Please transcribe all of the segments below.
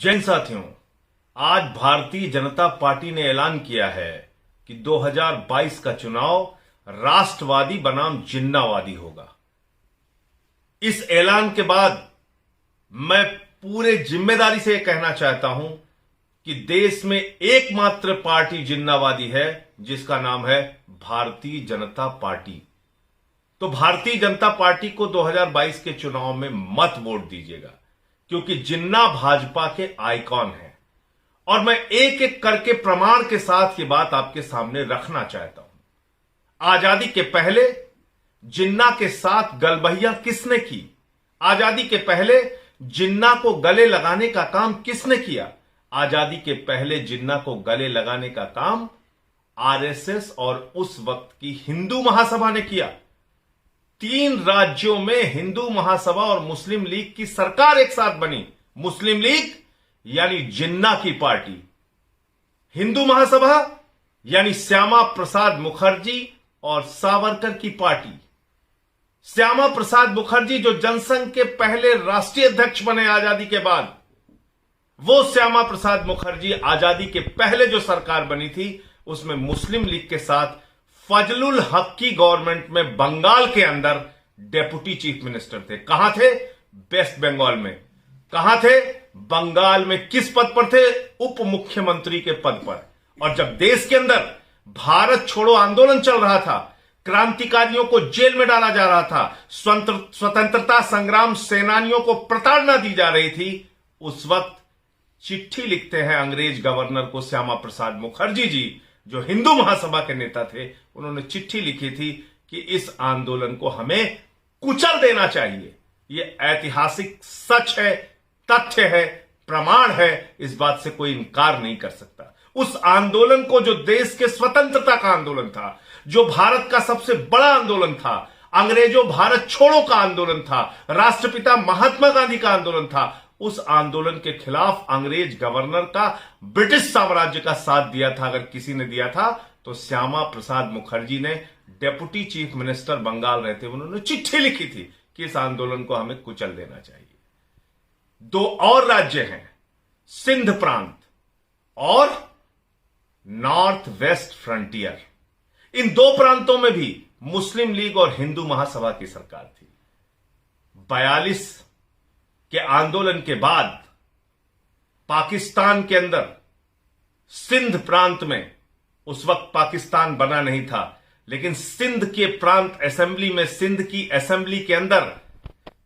जैन साथियों, आज भारतीय जनता पार्टी ने ऐलान किया है कि 2022 का चुनाव राष्ट्रवादी बनाम जिन्नावादी होगा। इस ऐलान के बाद मैं पूरे जिम्मेदारी से यह कहना चाहता हूं कि देश में एकमात्र पार्टी जिन्नावादी है जिसका नाम है भारतीय जनता पार्टी। तो भारतीय जनता पार्टी को 2022 के चुनाव में मत वोट दीजिएगा, क्योंकि जिन्ना भाजपा के आइकॉन हैं। और मैं एक एक करके प्रमाण के साथ ये बात आपके सामने रखना चाहता हूं। आजादी के पहले जिन्ना के साथ गलबहिया किसने की? आजादी के पहले जिन्ना को गले लगाने का काम किसने किया? आजादी के पहले जिन्ना को गले लगाने का काम आरएसएस और उस वक्त की हिंदू महासभा ने किया। 3 राज्यों में हिंदू महासभा और मुस्लिम लीग की सरकार एक साथ बनी। मुस्लिम लीग यानी जिन्ना की पार्टी, हिंदू महासभा यानी श्यामा प्रसाद मुखर्जी और सावरकर की पार्टी। श्यामा प्रसाद मुखर्जी जो जनसंघ के पहले राष्ट्रीय अध्यक्ष बने आजादी के बाद, वो श्यामा प्रसाद मुखर्जी आजादी के पहले जो सरकार बनी थी उसमें मुस्लिम लीग के साथ फजलुल हक की गवर्नमेंट में बंगाल के अंदर डेप्यूटी चीफ मिनिस्टर थे। कहां थे? वेस्ट बंगाल में। कहां थे? बंगाल में। किस पद पर थे? उप मुख्यमंत्री के पद पर। और जब देश के अंदर भारत छोड़ो आंदोलन चल रहा था, क्रांतिकारियों को जेल में डाला जा रहा था, स्वतंत्रता संग्राम सेनानियों को प्रताड़ना दी जा रही थी, उस वक्त चिट्ठी लिखते हैं अंग्रेज गवर्नर को श्यामा प्रसाद मुखर्जी जी, जो हिंदू महासभा के नेता थे। उन्होंने चिट्ठी लिखी थी कि इस आंदोलन को हमें कुचल देना चाहिए। यह ऐतिहासिक सच है, तथ्य है, प्रमाण है, इस बात से कोई इनकार नहीं कर सकता। उस आंदोलन को, जो देश के स्वतंत्रता का आंदोलन था, जो भारत का सबसे बड़ा आंदोलन था, अंग्रेजों भारत छोड़ो का आंदोलन था, राष्ट्रपिता महात्मा गांधी का आंदोलन था, उस आंदोलन के खिलाफ अंग्रेज गवर्नर का ब्रिटिश साम्राज्य का साथ दिया था। अगर किसी ने दिया था तो श्यामा प्रसाद मुखर्जी ने, डेप्यूटी चीफ मिनिस्टर बंगाल रहते, उन्होंने चिट्ठी लिखी थी कि इस आंदोलन को हमें कुचल देना चाहिए। 2 और राज्य हैं, सिंध प्रांत और नॉर्थ वेस्ट फ्रंटियर। इन 2 प्रांतों में भी मुस्लिम लीग और हिंदू महासभा की सरकार थी। 42 के आंदोलन के बाद पाकिस्तान के अंदर सिंध प्रांत में, उस वक्त पाकिस्तान बना नहीं था, लेकिन सिंध के प्रांत असेंबली में, सिंध की असेंबली के अंदर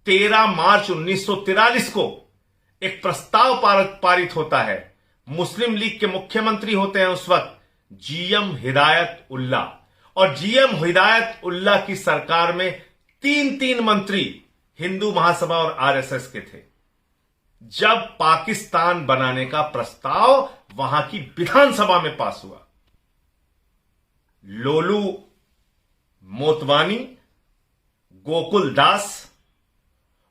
13 मार्च 1943 को एक प्रस्ताव पारित होता है। मुस्लिम लीग के मुख्यमंत्री होते हैं उस वक्त जीएम हिदायत उल्ला, और जीएम हिदायत उल्ला की सरकार में 3 मंत्री हिंदू महासभा और आरएसएस के थे। जब पाकिस्तान बनाने का प्रस्ताव वहां की विधानसभा में पास हुआ, लोलू मोतवानी, गोकुल दास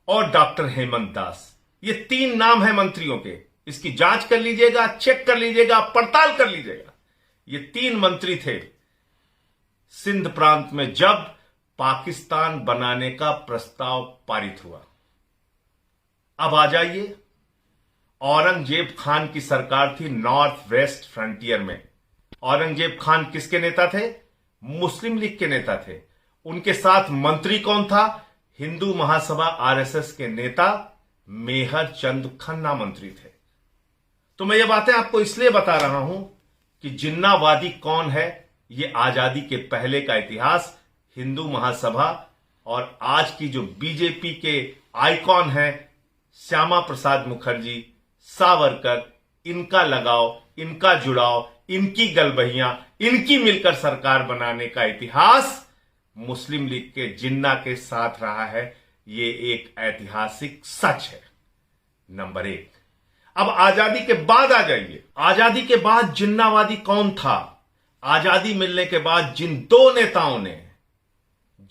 और डॉक्टर हेमंत दास, ये 3 नाम हैं मंत्रियों के। इसकी जांच कर लीजिएगा, चेक कर लीजिएगा, पड़ताल कर लीजिएगा। ये 3 मंत्री थे सिंध प्रांत में जब पाकिस्तान बनाने का प्रस्ताव पारित हुआ। अब आ जाइए, औरंगजेब खान की सरकार थी नॉर्थ वेस्ट फ्रंटियर में। औरंगजेब खान किसके नेता थे? मुस्लिम लीग के नेता थे। उनके साथ मंत्री कौन था? हिंदू महासभा आरएसएस के नेता मेहर चंद खन्ना मंत्री थे। तो मैं ये बातें आपको इसलिए बता रहा हूं कि जिन्नावादी कौन है, ये आजादी के पहले का इतिहास, हिंदू महासभा और आज की जो बीजेपी के आइकॉन हैं श्यामा प्रसाद मुखर्जी, सावरकर, इनका लगाव, इनका जुड़ाव, इनकी गलबहियां, इनकी मिलकर सरकार बनाने का इतिहास मुस्लिम लीग के जिन्ना के साथ रहा है। ये एक ऐतिहासिक सच है। नंबर 1। अब आजादी के बाद आ जाइए। आजादी के बाद जिन्नावादी कौन था? आजादी मिलने के बाद जिन 2 नेताओं ने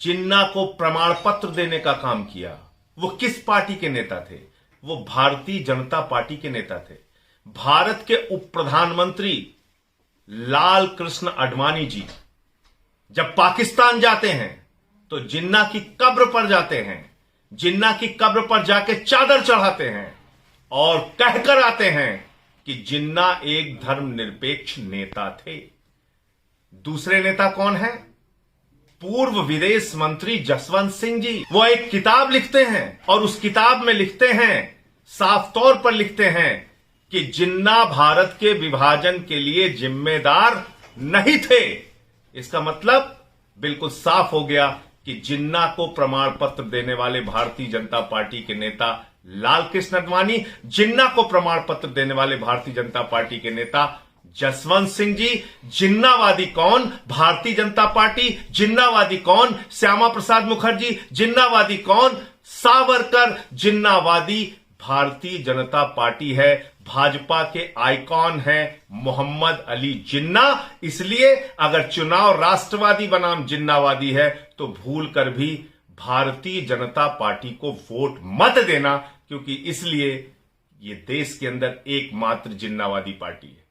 जिन्ना को प्रमाण पत्र देने का काम किया, वो किस पार्टी के नेता थे? वो भारतीय जनता पार्टी के नेता थे। भारत के उप प्रधानमंत्री लाल कृष्ण आडवाणी जी जब पाकिस्तान जाते हैं तो जिन्ना की कब्र पर जाते हैं, जिन्ना की कब्र पर जाके चादर चढ़ाते हैं और कहकर आते हैं कि जिन्ना एक धर्मनिरपेक्ष नेता थे। दूसरे नेता कौन है? पूर्व विदेश मंत्री जसवंत सिंह जी। वो एक किताब लिखते हैं और उस किताब में लिखते हैं, साफ तौर पर लिखते हैं कि जिन्ना भारत के विभाजन के लिए जिम्मेदार नहीं थे। इसका मतलब बिल्कुल साफ हो गया कि जिन्ना को प्रमाण पत्र देने वाले भारतीय जनता पार्टी के नेता लाल कृष्ण आडवाणी, जिन्ना को प्रमाण पत्र देने वाले भारतीय जनता पार्टी के नेता जसवंत सिंह जी। जिन्नावादी कौन? भारतीय जनता पार्टी। जिन्नावादी कौन? श्यामा प्रसाद मुखर्जी। जिन्नावादी कौन? सावरकर। जिन्नावादी भारतीय जनता पार्टी है। भाजपा के आइकॉन है मोहम्मद अली जिन्ना। इसलिए अगर चुनाव राष्ट्रवादी बनाम जिन्नावादी है तो भूल कर भी भारतीय जनता पार्टी को वोट मत देना, क्योंकि इसलिए ये देश के अंदर एकमात्र जिन्नावादी पार्टी है।